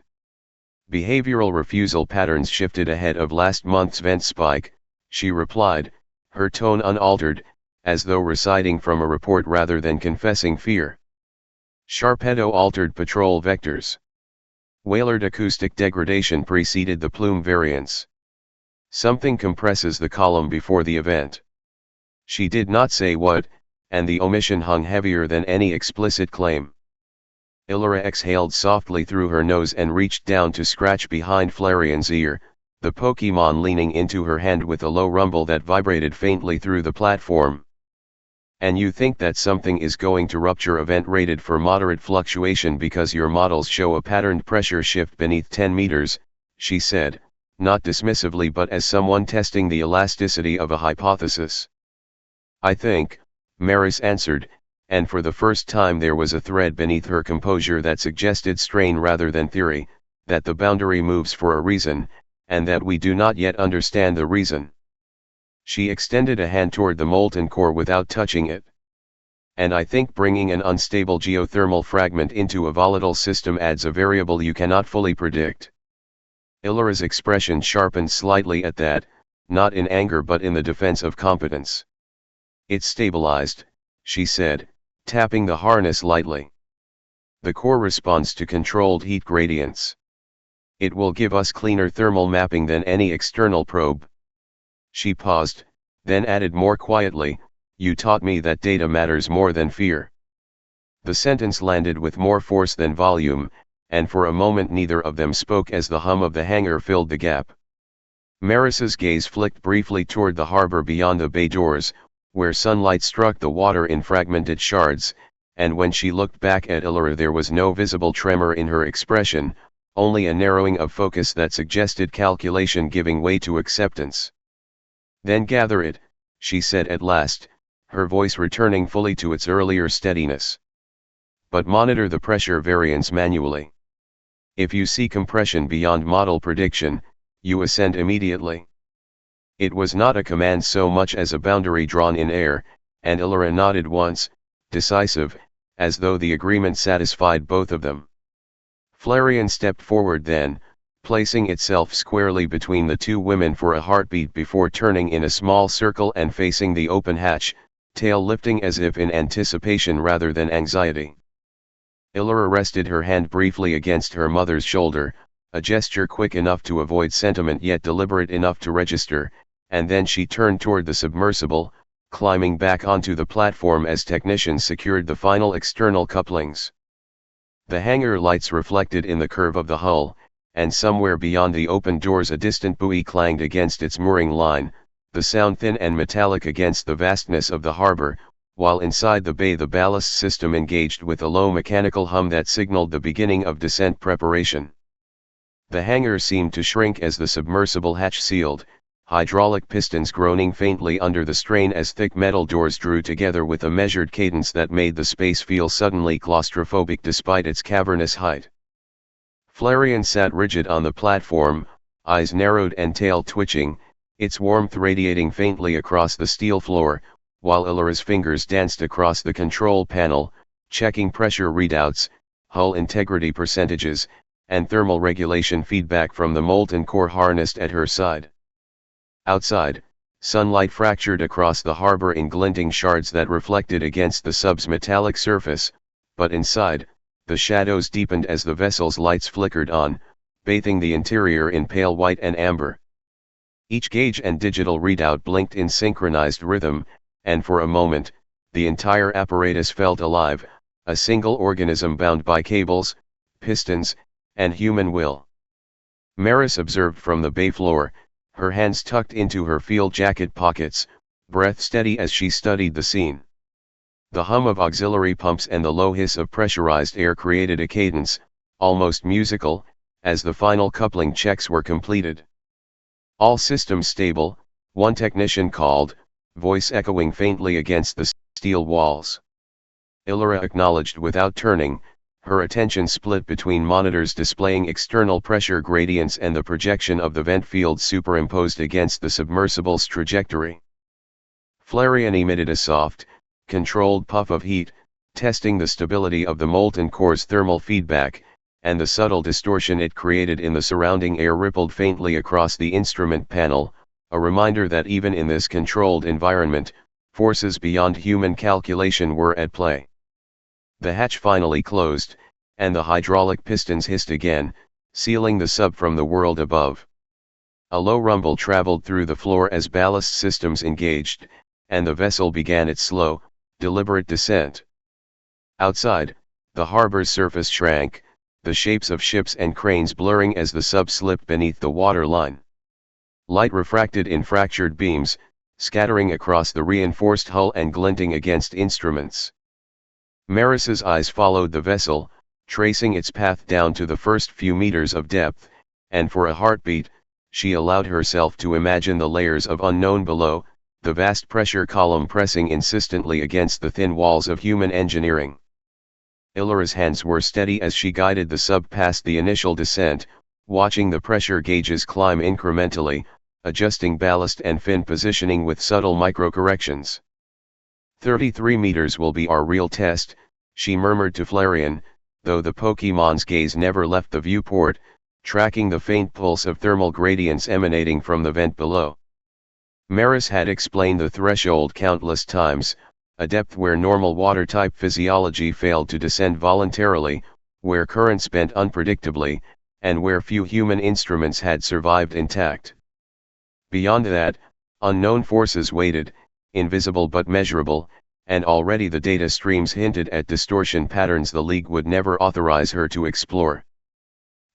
Behavioral refusal patterns shifted ahead of last month's vent spike, she replied, her tone unaltered, as though reciting from a report rather than confessing fear. Sharpedo-altered patrol vectors. Whalard acoustic degradation preceded the plume variance. Something compresses the column before the event. She did not say what, and the omission hung heavier than any explicit claim. Illyra exhaled softly through her nose and reached down to scratch behind Flareon's ear, the Pokémon leaning into her hand with a low rumble that vibrated faintly through the platform. And you think that something is going to rupture event rated for moderate fluctuation because your models show a patterned pressure shift beneath 10 meters, she said, not dismissively but as someone testing the elasticity of a hypothesis. I think, Maris answered, and for the first time there was a thread beneath her composure that suggested strain rather than theory, that the boundary moves for a reason, and that we do not yet understand the reason. She extended a hand toward the molten core without touching it. And I think bringing an unstable geothermal fragment into a volatile system adds a variable you cannot fully predict. Illyra's expression sharpened slightly at that, not in anger but in the defense of competence. It's stabilized, she said, tapping the harness lightly. The core responds to controlled heat gradients. It will give us cleaner thermal mapping than any external probe. She paused, then added more quietly, you taught me that data matters more than fear. The sentence landed with more force than volume, and for a moment neither of them spoke as the hum of the hangar filled the gap. Maris's gaze flicked briefly toward the harbor beyond the bay doors, where sunlight struck the water in fragmented shards, and when she looked back at Illyra there was no visible tremor in her expression, only a narrowing of focus that suggested calculation giving way to acceptance. Then gather it, she said at last, her voice returning fully to its earlier steadiness. But monitor the pressure variance manually. If you see compression beyond model prediction, you ascend immediately. It was not a command so much as a boundary drawn in air, and Illyra nodded once, decisive, as though the agreement satisfied both of them. Flareon stepped forward then, placing itself squarely between the two women for a heartbeat before turning in a small circle and facing the open hatch, tail lifting as if in anticipation rather than anxiety. Illyra rested her hand briefly against her mother's shoulder, a gesture quick enough to avoid sentiment yet deliberate enough to register, and then she turned toward the submersible, climbing back onto the platform as technicians secured the final external couplings. The hangar lights reflected in the curve of the hull, and somewhere beyond the open doors a distant buoy clanged against its mooring line, the sound thin and metallic against the vastness of the harbor, while inside the bay the ballast system engaged with a low mechanical hum that signaled the beginning of descent preparation. The hangar seemed to shrink as the submersible hatch sealed, hydraulic pistons groaning faintly under the strain as thick metal doors drew together with a measured cadence that made the space feel suddenly claustrophobic despite its cavernous height. Flareon sat rigid on the platform, eyes narrowed and tail twitching, its warmth radiating faintly across the steel floor, while Illyra's fingers danced across the control panel, checking pressure readouts, hull integrity percentages, and thermal regulation feedback from the molten core harnessed at her side. Outside, sunlight fractured across the harbor in glinting shards that reflected against the sub's metallic surface, but inside, the shadows deepened as the vessel's lights flickered on, bathing the interior in pale white and amber. Each gauge and digital readout blinked in synchronized rhythm, and for a moment, the entire apparatus felt alive, a single organism bound by cables, pistons, and human will. Maris observed from the bay floor, her hands tucked into her field jacket pockets, breath steady as she studied the scene. The hum of auxiliary pumps and the low hiss of pressurized air created a cadence, almost musical, as the final coupling checks were completed. All systems stable, one technician called, voice echoing faintly against the steel walls. Illyra acknowledged without turning, her attention split between monitors displaying external pressure gradients and the projection of the vent field superimposed against the submersible's trajectory. Flareon emitted a soft, controlled puff of heat, testing the stability of the molten core's thermal feedback, and the subtle distortion it created in the surrounding air rippled faintly across the instrument panel, a reminder that even in this controlled environment, forces beyond human calculation were at play. The hatch finally closed, and the hydraulic pistons hissed again, sealing the sub from the world above. A low rumble traveled through the floor as ballast systems engaged, and the vessel began its slow, deliberate descent. Outside, the harbor's surface shrank, the shapes of ships and cranes blurring as the sub slipped beneath the water line. Light refracted in fractured beams, scattering across the reinforced hull and glinting against instruments. Maris's eyes followed the vessel, tracing its path down to the first few meters of depth, and for a heartbeat, she allowed herself to imagine the layers of unknown below, the vast pressure column pressing insistently against the thin walls of human engineering. Illyra's hands were steady as she guided the sub past the initial descent, watching the pressure gauges climb incrementally, adjusting ballast and fin positioning with subtle micro-corrections. 33 meters will be our real test, she murmured to Flareon, though the Pokémon's gaze never left the viewport, tracking the faint pulse of thermal gradients emanating from the vent below. Maris had explained the threshold countless times, a depth where normal water-type physiology failed to descend voluntarily, where currents bent unpredictably, and where few human instruments had survived intact. Beyond that, unknown forces waited, invisible but measurable, and already the data streams hinted at distortion patterns the League would never authorize her to explore.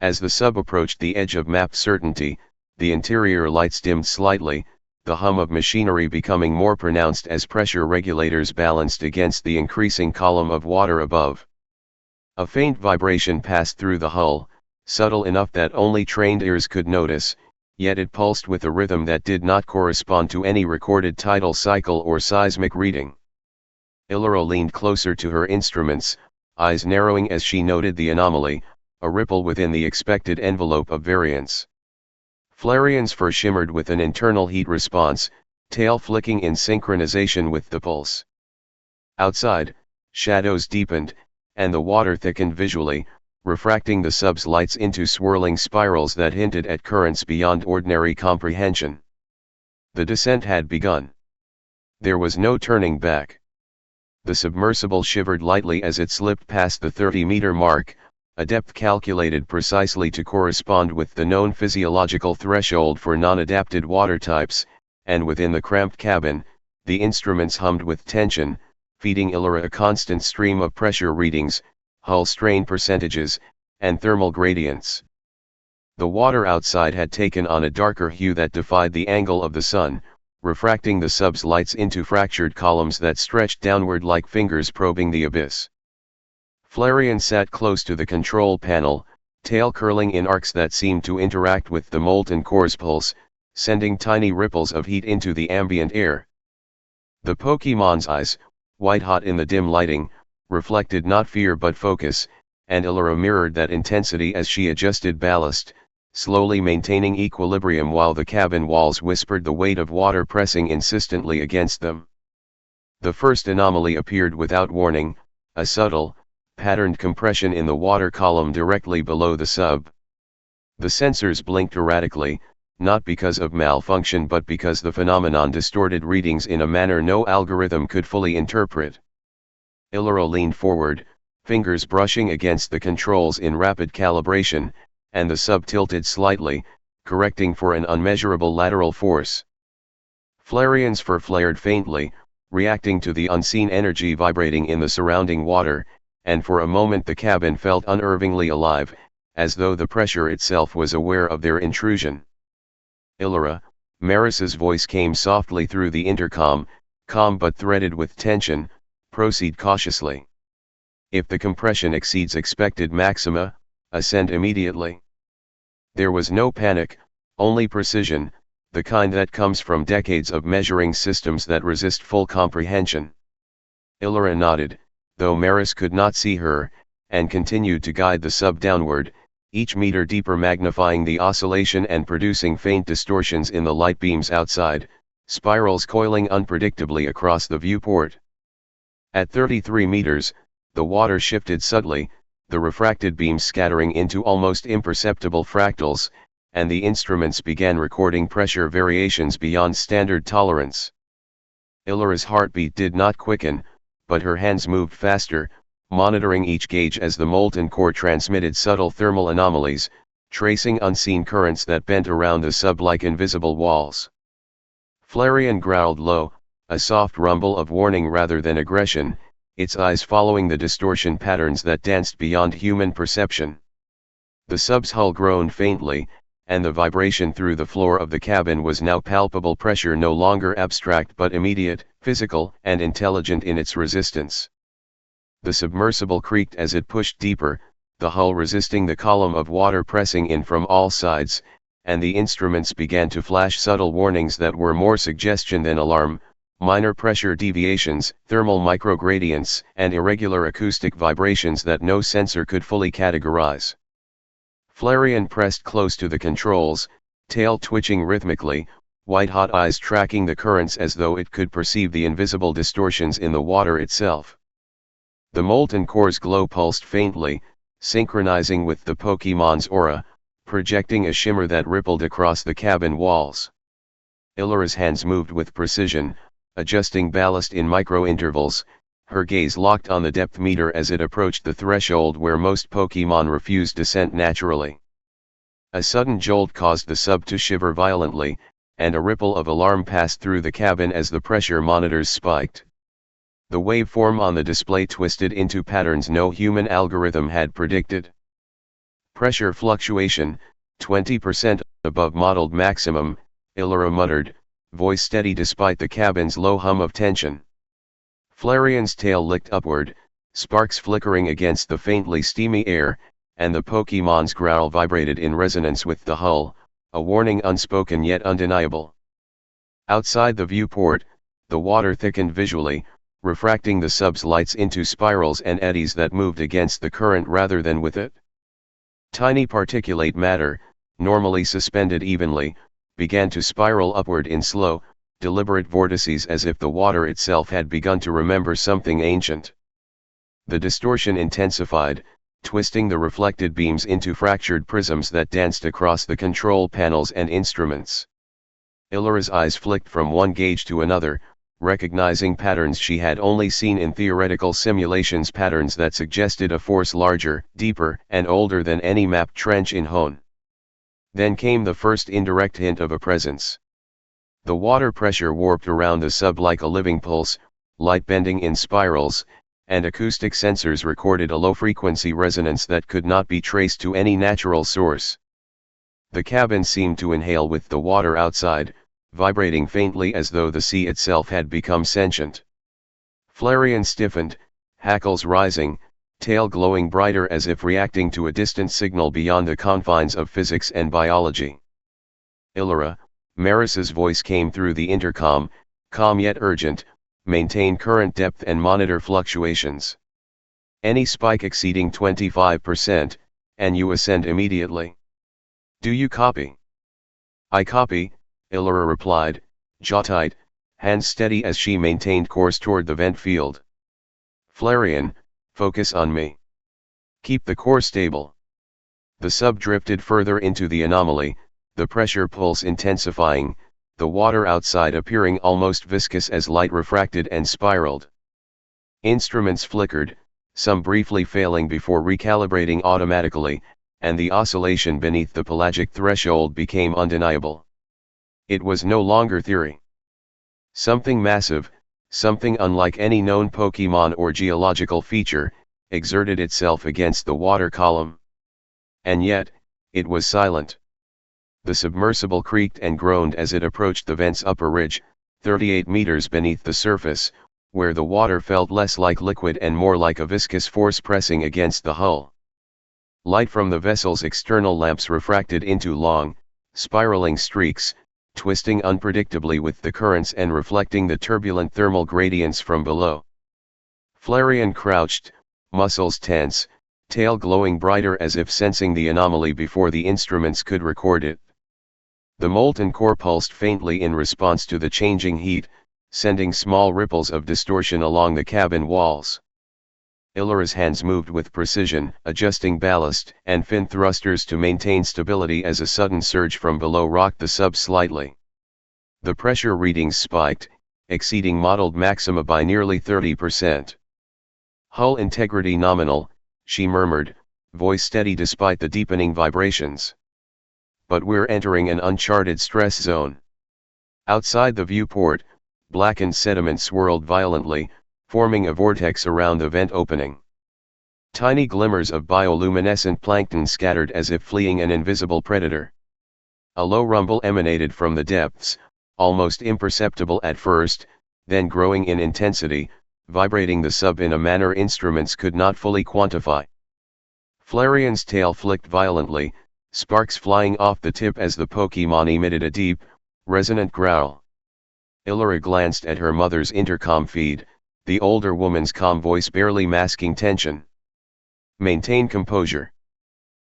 As the sub approached the edge of map certainty, the interior lights dimmed slightly, the hum of machinery becoming more pronounced as pressure regulators balanced against the increasing column of water above. A faint vibration passed through the hull, subtle enough that only trained ears could notice, yet it pulsed with a rhythm that did not correspond to any recorded tidal cycle or seismic reading. Illyra leaned closer to her instruments, eyes narrowing as she noted the anomaly, a ripple within the expected envelope of variance. Flareon's fur shimmered with an internal heat response, tail flicking in synchronization with the pulse. Outside, shadows deepened, and the water thickened visually, refracting the sub's lights into swirling spirals that hinted at currents beyond ordinary comprehension. The descent had begun. There was no turning back. The submersible shivered lightly as it slipped past the 30-meter mark, a depth calculated precisely to correspond with the known physiological threshold for non-adapted water types, and within the cramped cabin, the instruments hummed with tension, feeding Illyra a constant stream of pressure readings, hull strain percentages, and thermal gradients. The water outside had taken on a darker hue that defied the angle of the sun, refracting the sub's lights into fractured columns that stretched downward like fingers probing the abyss. Flareon sat close to the control panel, tail curling in arcs that seemed to interact with the molten core's pulse, sending tiny ripples of heat into the ambient air. The Pokémon's eyes, white-hot in the dim lighting, reflected not fear but focus, and Illyra mirrored that intensity as she adjusted ballast, slowly maintaining equilibrium while the cabin walls whispered the weight of water pressing insistently against them. The first anomaly appeared without warning, a subtle, patterned compression in the water column directly below the sub. The sensors blinked erratically, not because of malfunction but because the phenomenon distorted readings in a manner no algorithm could fully interpret. Illyra leaned forward, fingers brushing against the controls in rapid calibration, and the sub tilted slightly, correcting for an unmeasurable lateral force. Flareon's fur flared faintly, reacting to the unseen energy vibrating in the surrounding water, and for a moment the cabin felt unnervingly alive, as though the pressure itself was aware of their intrusion. Illyra, Maris's voice came softly through the intercom, calm but threaded with tension, proceed cautiously. If the compression exceeds expected maxima, ascend immediately. There was no panic, only precision, the kind that comes from decades of measuring systems that resist full comprehension. Illyra nodded, though Maris could not see her, and continued to guide the sub downward, each meter deeper magnifying the oscillation and producing faint distortions in the light beams outside, spirals coiling unpredictably across the viewport. At 33 meters, the water shifted subtly, the refracted beams scattering into almost imperceptible fractals, and the instruments began recording pressure variations beyond standard tolerance. Illyra's heartbeat did not quicken, but her hands moved faster, monitoring each gauge as the molten core transmitted subtle thermal anomalies, tracing unseen currents that bent around the sub like invisible walls. Flareon growled low, a soft rumble of warning rather than aggression, its eyes following the distortion patterns that danced beyond human perception. The sub's hull groaned faintly, and the vibration through the floor of the cabin was now palpable, pressure no longer abstract but immediate, physical and intelligent in its resistance. The submersible creaked as it pushed deeper, the hull resisting the column of water pressing in from all sides, and the instruments began to flash subtle warnings that were more suggestion than alarm: minor pressure deviations, thermal microgradients, and irregular acoustic vibrations that no sensor could fully categorize. Flareon pressed close to the controls, tail twitching rhythmically, white-hot eyes tracking the currents as though it could perceive the invisible distortions in the water itself. The molten core's glow pulsed faintly, synchronizing with the Pokémon's aura, projecting a shimmer that rippled across the cabin walls. Illyra's hands moved with precision, adjusting ballast in micro-intervals, her gaze locked on the depth meter as it approached the threshold where most Pokémon refuse descent naturally. A sudden jolt caused the sub to shiver violently, and a ripple of alarm passed through the cabin as the pressure monitors spiked. The waveform on the display twisted into patterns no human algorithm had predicted. Pressure fluctuation, 20% above modeled maximum, Illyra muttered, voice steady despite the cabin's low hum of tension. Flareon's tail licked upward, sparks flickering against the faintly steamy air, and the Pokémon's growl vibrated in resonance with the hull, a warning unspoken yet undeniable. Outside the viewport, the water thickened visually, refracting the sub's lights into spirals and eddies that moved against the current rather than with it. Tiny particulate matter, normally suspended evenly, began to spiral upward in slow, deliberate vortices as if the water itself had begun to remember something ancient. The distortion intensified, twisting the reflected beams into fractured prisms that danced across the control panels and instruments. Illyra's eyes flicked from one gauge to another, recognizing patterns she had only seen in theoretical simulations, patterns that suggested a force larger, deeper, and older than any mapped trench in Hone. Then came the first indirect hint of a presence. The water pressure warped around the sub like a living pulse, light bending in spirals, and acoustic sensors recorded a low-frequency resonance that could not be traced to any natural source. The cabin seemed to inhale with the water outside, vibrating faintly as though the sea itself had become sentient. Flareon stiffened, hackles rising, tail glowing brighter as if reacting to a distant signal beyond the confines of physics and biology. Illyra, Maris's voice came through the intercom, calm yet urgent, maintain current depth and monitor fluctuations. Any spike exceeding 25%, and you ascend immediately. Do you copy? I copy, Illyra replied, jaw tight, hands steady as she maintained course toward the vent field. Flareon, focus on me. Keep the core stable. The sub drifted further into the anomaly, the pressure pulse intensifying, the water outside appearing almost viscous as light refracted and spiraled. Instruments flickered, some briefly failing before recalibrating automatically, and the oscillation beneath the pelagic threshold became undeniable. It was no longer theory. Something massive, something unlike any known Pokémon or geological feature, exerted itself against the water column. And yet, it was silent. The submersible creaked and groaned as it approached the vent's upper ridge, 38 meters beneath the surface, where the water felt less like liquid and more like a viscous force pressing against the hull. Light from the vessel's external lamps refracted into long, spiraling streaks, twisting unpredictably with the currents and reflecting the turbulent thermal gradients from below. Flareon crouched, muscles tense, tail glowing brighter as if sensing the anomaly before the instruments could record it. The molten core pulsed faintly in response to the changing heat, sending small ripples of distortion along the cabin walls. Illyra's hands moved with precision, adjusting ballast and fin thrusters to maintain stability as a sudden surge from below rocked the sub slightly. The pressure readings spiked, exceeding modeled maxima by nearly 30%. Hull integrity nominal, she murmured, voice steady despite the deepening vibrations. But we're entering an uncharted stress zone. Outside the viewport, blackened sediment swirled violently, forming a vortex around the vent opening. Tiny glimmers of bioluminescent plankton scattered as if fleeing an invisible predator. A low rumble emanated from the depths, almost imperceptible at first, then growing in intensity, vibrating the sub in a manner instruments could not fully quantify. Flareon's tail flicked violently, sparks flying off the tip as the Pokémon emitted a deep, resonant growl. Illyra glanced at her mother's intercom feed, the older woman's calm voice barely masking tension. Maintain composure.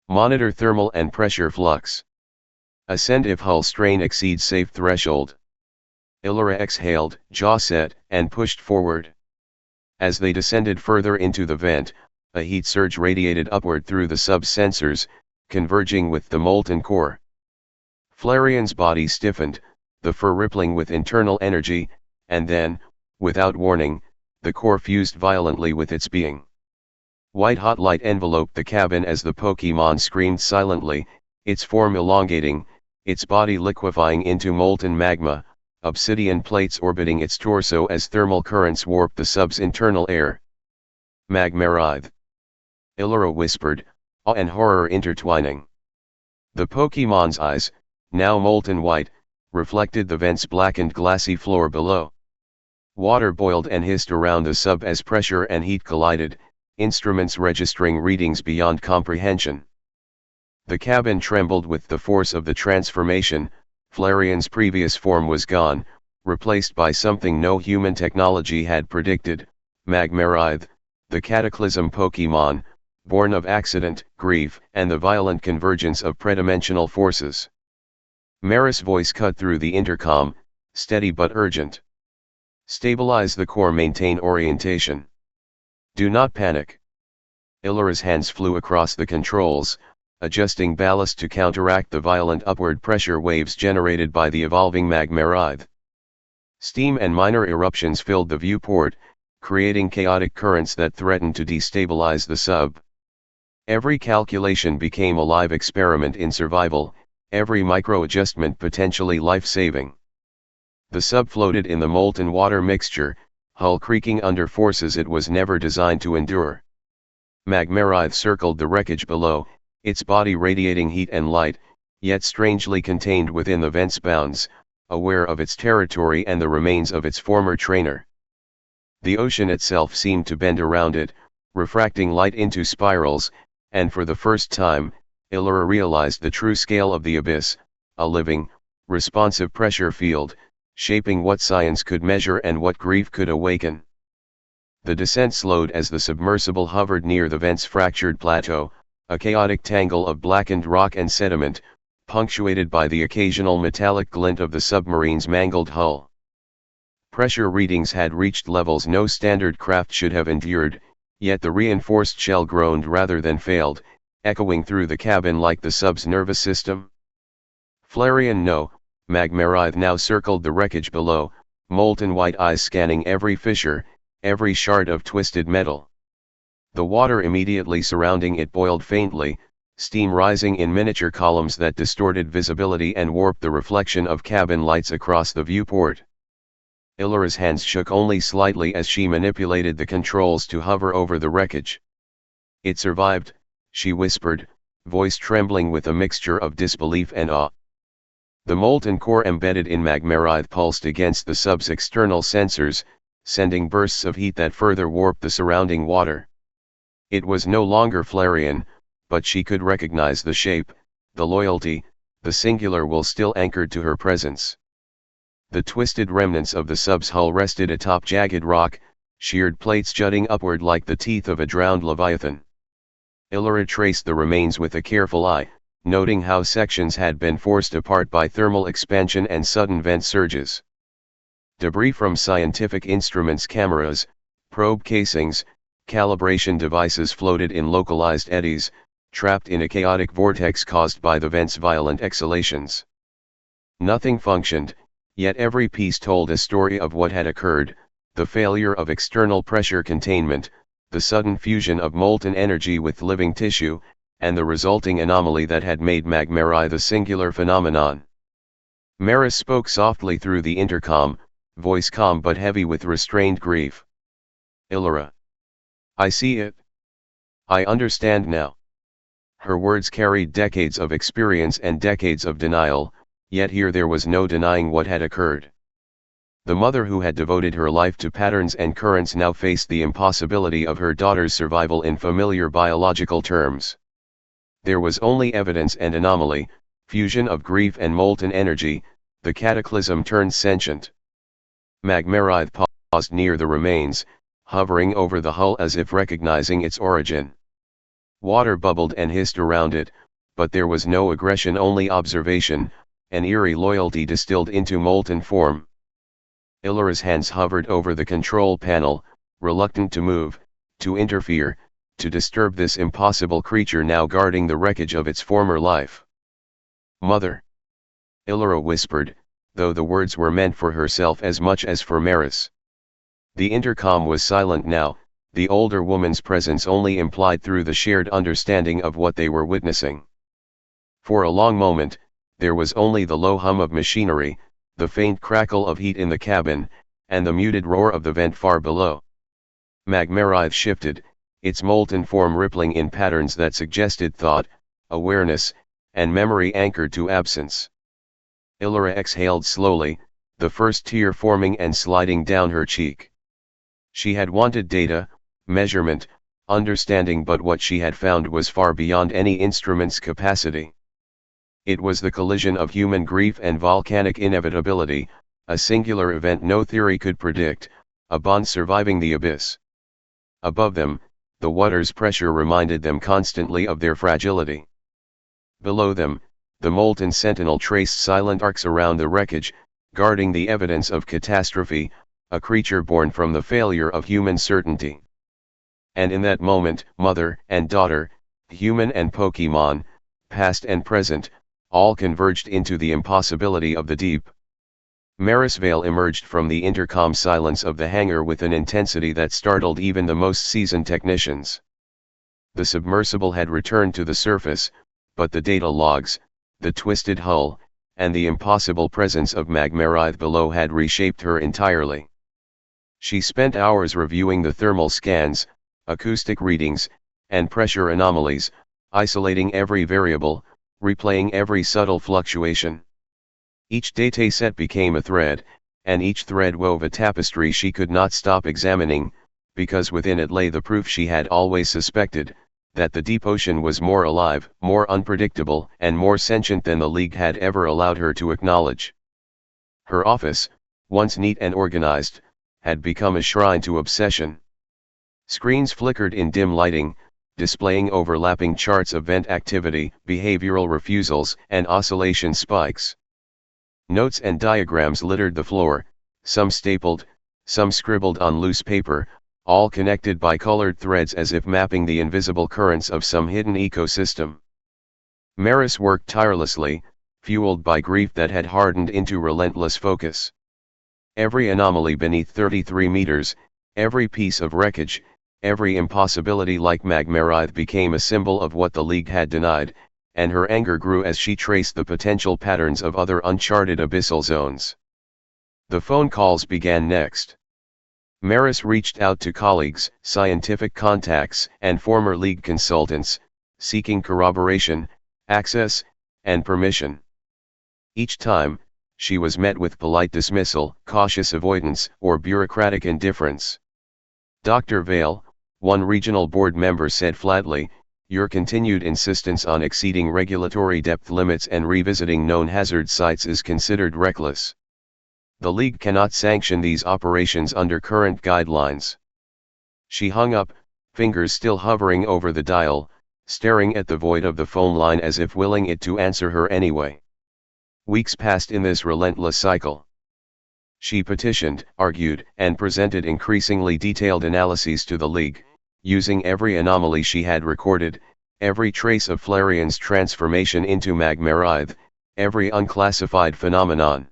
Monitor thermal and pressure flux. Ascend if hull strain exceeds safe threshold. Illyra exhaled, jaw set, and pushed forward. As they descended further into the vent, a heat surge radiated upward through the sub's sensors, converging with the molten core. Flareon's body stiffened, the fur rippling with internal energy, and then, without warning, the core fused violently with its being. White-hot light enveloped the cabin as the Pokémon screamed silently, its form elongating, its body liquefying into molten magma, obsidian plates orbiting its torso as thermal currents warped the sub's internal air. Magmarith. Illyra whispered, awe and horror intertwining. The Pokémon's eyes, now molten white, reflected the vent's blackened glassy floor below. Water boiled and hissed around the sub as pressure and heat collided, instruments registering readings beyond comprehension. The cabin trembled with the force of the transformation. Flareon's previous form was gone, replaced by something no human technology had predicted, Magmarith, the cataclysm Pokémon, born of accident, grief, and the violent convergence of predimensional forces. Maris' voice cut through the intercom, steady but urgent. Stabilize the core, maintain orientation. Do not panic. Illyra's hands flew across the controls, adjusting ballast to counteract the violent upward pressure waves generated by the evolving Magmarith. Steam and minor eruptions filled the viewport, creating chaotic currents that threatened to destabilize the sub. Every calculation became a live experiment in survival, every micro-adjustment potentially life-saving. The sub floated in the molten water mixture, hull creaking under forces it was never designed to endure. Magmarith circled the wreckage below, its body radiating heat and light, yet strangely contained within the vent's bounds, aware of its territory and the remains of its former trainer. The ocean itself seemed to bend around it, refracting light into spirals, and for the first time, Illyra realized the true scale of the abyss, a living, responsive pressure field, shaping what science could measure and what grief could awaken. The descent slowed as the submersible hovered near the vent's fractured plateau, a chaotic tangle of blackened rock and sediment, punctuated by the occasional metallic glint of the submarine's mangled hull. Pressure readings had reached levels no standard craft should have endured, yet the reinforced shell groaned rather than failed, echoing through the cabin like the sub's nervous system. Flareon no, Magmarith now circled the wreckage below, molten white eyes scanning every fissure, every shard of twisted metal. The water immediately surrounding it boiled faintly, steam rising in miniature columns that distorted visibility and warped the reflection of cabin lights across the viewport. Illyra's hands shook only slightly as she manipulated the controls to hover over the wreckage. It survived, she whispered, voice trembling with a mixture of disbelief and awe. The molten core embedded in Magmarith pulsed against the sub's external sensors, sending bursts of heat that further warped the surrounding water. It was no longer Flareon, but she could recognize the shape, the loyalty, the singular will still anchored to her presence. The twisted remnants of the sub's hull rested atop jagged rock, sheared plates jutting upward like the teeth of a drowned leviathan. Illyra traced the remains with a careful eye, noting how sections had been forced apart by thermal expansion and sudden vent surges. Debris from scientific instruments, cameras, probe casings, calibration devices floated in localized eddies, trapped in a chaotic vortex caused by the vent's violent exhalations. Nothing functioned, yet every piece told a story of what had occurred: the failure of external pressure containment, the sudden fusion of molten energy with living tissue, and the resulting anomaly that had made Magmari the singular phenomenon. Maris spoke softly through the intercom, voice calm but heavy with restrained grief. Illyra. I see it. I understand now. Her words carried decades of experience and decades of denial, yet here there was no denying what had occurred. The mother who had devoted her life to patterns and currents now faced the impossibility of her daughter's survival in familiar biological terms. There was only evidence and anomaly, fusion of grief and molten energy, the cataclysm turned sentient. Magmarith paused near the remains, hovering over the hull as if recognizing its origin. Water bubbled and hissed around it, but there was no aggression, only observation, an eerie loyalty distilled into molten form. Illyra's hands hovered over the control panel, reluctant to move, to interfere, to disturb this impossible creature now guarding the wreckage of its former life. Mother. Illyra whispered, though the words were meant for herself as much as for Maris. The intercom was silent now, the older woman's presence only implied through the shared understanding of what they were witnessing. For a long moment, there was only the low hum of machinery, the faint crackle of heat in the cabin, and the muted roar of the vent far below. Magmarith shifted, its molten form rippling in patterns that suggested thought, awareness, and memory anchored to absence. Illyra exhaled slowly, the first tear forming and sliding down her cheek. She had wanted data, measurement, understanding, but what she had found was far beyond any instrument's capacity. It was the collision of human grief and volcanic inevitability, a singular event no theory could predict, a bond surviving the abyss. Above them, the water's pressure reminded them constantly of their fragility. Below them, the molten sentinel traced silent arcs around the wreckage, guarding the evidence of catastrophe, a creature born from the failure of human certainty. And in that moment, mother and daughter, human and Pokémon, past and present, all converged into the impossibility of the deep. Maris Vale emerged from the intercom silence of the hangar with an intensity that startled even the most seasoned technicians. The submersible had returned to the surface, but the data logs, the twisted hull, and the impossible presence of Magmarith below had reshaped her entirely. She spent hours reviewing the thermal scans, acoustic readings, and pressure anomalies, isolating every variable, replaying every subtle fluctuation. Each dataset became a thread, and each thread wove a tapestry she could not stop examining, because within it lay the proof she had always suspected, that the deep ocean was more alive, more unpredictable, and more sentient than the League had ever allowed her to acknowledge. Her office, once neat and organized, had become a shrine to obsession. Screens flickered in dim lighting, displaying overlapping charts of vent activity, behavioral refusals, and oscillation spikes. Notes and diagrams littered the floor, some stapled, some scribbled on loose paper, all connected by colored threads as if mapping the invisible currents of some hidden ecosystem. Maris worked tirelessly, fueled by grief that had hardened into relentless focus. Every anomaly beneath 33 meters, every piece of wreckage, every impossibility like Magmarith became a symbol of what the League had denied, and her anger grew as she traced the potential patterns of other uncharted abyssal zones. The phone calls began next. Maris reached out to colleagues, scientific contacts, and former League consultants, seeking corroboration, access, and permission. Each time, she was met with polite dismissal, cautious avoidance, or bureaucratic indifference. Dr. Vale, one regional board member said flatly, "Your continued insistence on exceeding regulatory depth limits and revisiting known hazard sites is considered reckless. The League cannot sanction these operations under current guidelines." She hung up, fingers still hovering over the dial, staring at the void of the phone line as if willing it to answer her anyway. Weeks passed in this relentless cycle. She petitioned, argued, and presented increasingly detailed analyses to the League, using every anomaly she had recorded, every trace of Flareon's transformation into Magmarith, every unclassified phenomenon.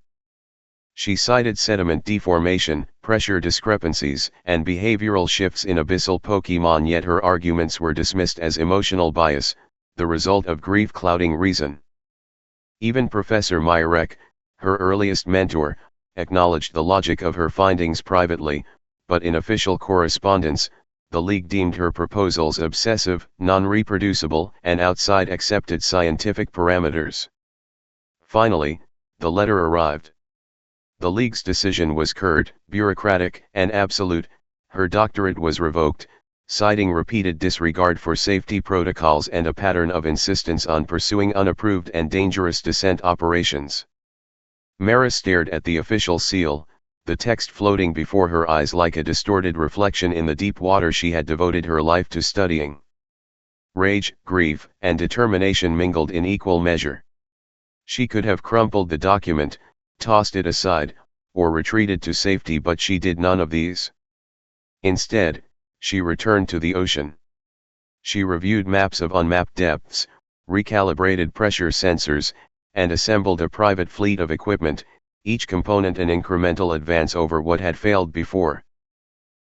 She cited sediment deformation, pressure discrepancies, and behavioral shifts in abyssal Pokémon, yet her arguments were dismissed as emotional bias, the result of grief clouding reason. Even Professor Myrek, her earliest mentor, acknowledged the logic of her findings privately, but in official correspondence, the League deemed her proposals obsessive, non-reproducible, and outside accepted scientific parameters. Finally, the letter arrived. The League's decision was curt, bureaucratic, and absolute. Her doctorate was revoked, citing repeated disregard for safety protocols and a pattern of insistence on pursuing unapproved and dangerous descent operations. Maris stared at the official seal, the text floating before her eyes like a distorted reflection in the deep water she had devoted her life to studying. Rage, grief, and determination mingled in equal measure. She could have crumpled the document, tossed it aside, or retreated to safety, but she did none of these. Instead, she returned to the ocean. She reviewed maps of unmapped depths, recalibrated pressure sensors, and assembled a private fleet of equipment, each component an incremental advance over what had failed before.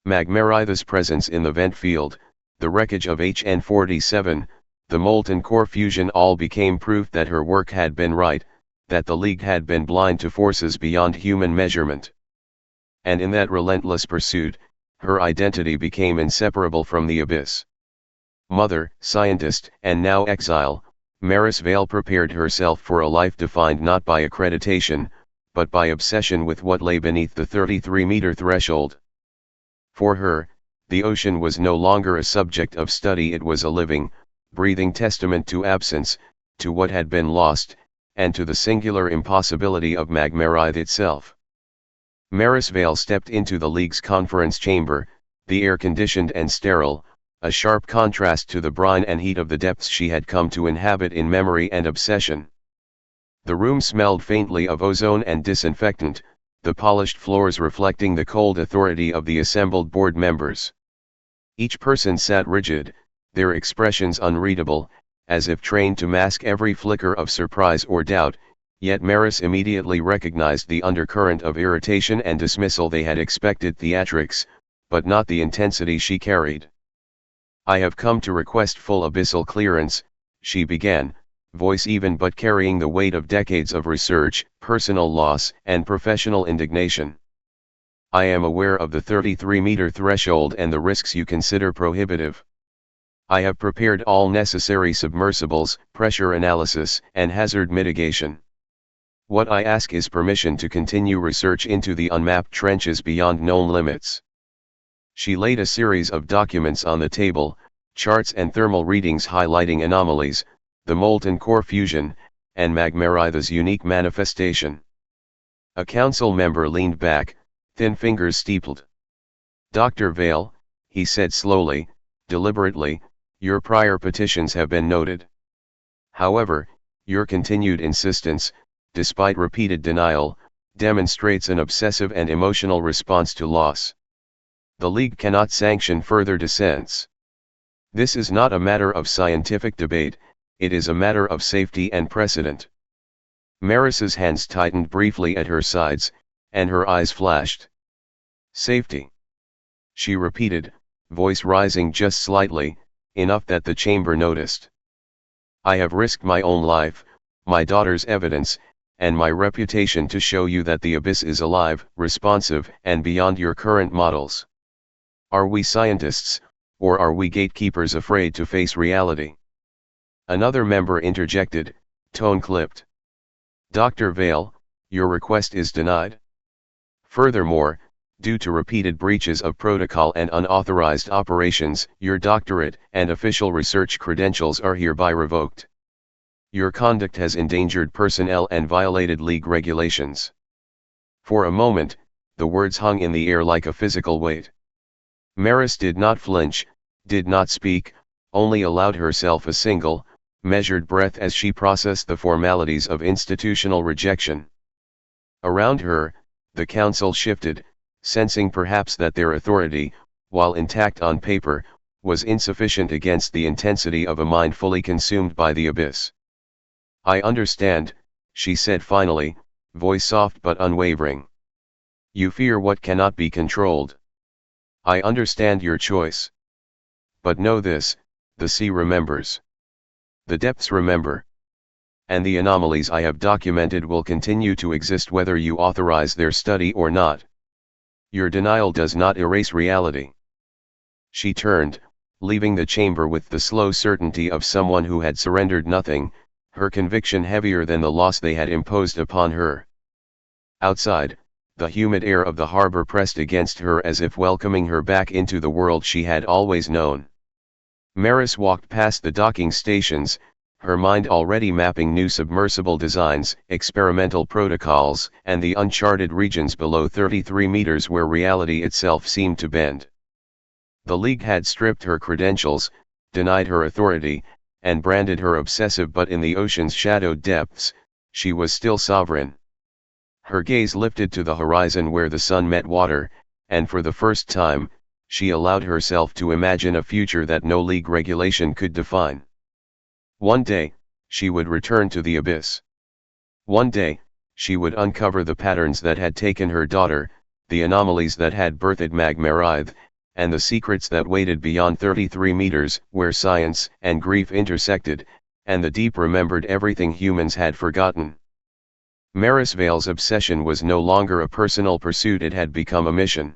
Magmaritha's presence in the vent field, the wreckage of HN-47, the molten core fusion all became proof that her work had been right, that the League had been blind to forces beyond human measurement. And in that relentless pursuit, her identity became inseparable from the abyss. Mother, scientist, and now exile, Maris Vale prepared herself for a life defined not by accreditation, but by obsession with what lay beneath the 33-meter threshold. For her, the ocean was no longer a subject of study, it was a living, breathing testament to absence, to what had been lost, and to the singular impossibility of Magmaritha itself. Maris Vale stepped into the League's conference chamber, the air conditioned and sterile, a sharp contrast to the brine and heat of the depths she had come to inhabit in memory and obsession. The room smelled faintly of ozone and disinfectant, the polished floors reflecting the cold authority of the assembled board members. Each person sat rigid, their expressions unreadable, as if trained to mask every flicker of surprise or doubt, yet Maris immediately recognized the undercurrent of irritation and dismissal. They had expected theatrics, but not the intensity she carried. "I have come to request full abyssal clearance," she began, voice even but carrying the weight of decades of research, personal loss, and professional indignation. "I am aware of the 33-meter threshold and the risks you consider prohibitive. I have prepared all necessary submersibles, pressure analysis, and hazard mitigation. What I ask is permission to continue research into the unmapped trenches beyond known limits." She laid a series of documents on the table, charts and thermal readings highlighting anomalies, the molten core fusion, and Magmaritha's unique manifestation. A council member leaned back, thin fingers steepled. "Dr. Vale," he said slowly, deliberately, "your prior petitions have been noted. However, your continued insistence, despite repeated denial, demonstrates an obsessive and emotional response to loss. The League cannot sanction further descents. This is not a matter of scientific debate, it is a matter of safety and precedent." Maris's hands tightened briefly at her sides, and her eyes flashed. "Safety," she repeated, voice rising just slightly, enough that the chamber noticed. "I have risked my own life, my daughter's evidence, and my reputation to show you that the abyss is alive, responsive, and beyond your current models. Are we scientists, or are we gatekeepers afraid to face reality?" Another member interjected, tone clipped. "Dr. Vale, your request is denied. Furthermore, due to repeated breaches of protocol and unauthorized operations, your doctorate and official research credentials are hereby revoked. Your conduct has endangered personnel and violated League regulations." For a moment, the words hung in the air like a physical weight. Maris did not flinch, did not speak, only allowed herself a single, measured breath as she processed the formalities of institutional rejection. Around her, the council shifted, sensing perhaps that their authority, while intact on paper, was insufficient against the intensity of a mind fully consumed by the abyss. "I understand," she said finally, voice soft but unwavering. You fear what cannot be controlled. I understand your choice. But know this, the sea remembers. The depths remember. And the anomalies I have documented will continue to exist whether you authorize their study or not. Your denial does not erase reality. She turned, leaving the chamber with the slow certainty of someone who had surrendered nothing, her conviction heavier than the loss they had imposed upon her. Outside, the humid air of the harbor pressed against her as if welcoming her back into the world she had always known. Maris walked past the docking stations, her mind already mapping new submersible designs, experimental protocols, and the uncharted regions below 33 meters where reality itself seemed to bend. The League had stripped her credentials, denied her authority, and branded her obsessive, but in the ocean's shadowed depths, she was still sovereign. Her gaze lifted to the horizon where the sun met water, and for the first time, she allowed herself to imagine a future that no League regulation could define. One day, she would return to the abyss. One day, she would uncover the patterns that had taken her daughter, the anomalies that had birthed Magmarith, and the secrets that waited beyond 33 meters, where science and grief intersected, and the deep remembered everything humans had forgotten. Maris Vale's obsession was no longer a personal pursuit, it had become a mission.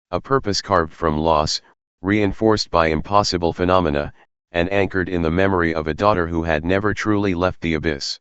A purpose carved from loss, reinforced by impossible phenomena, and anchored in the memory of a daughter who had never truly left the abyss.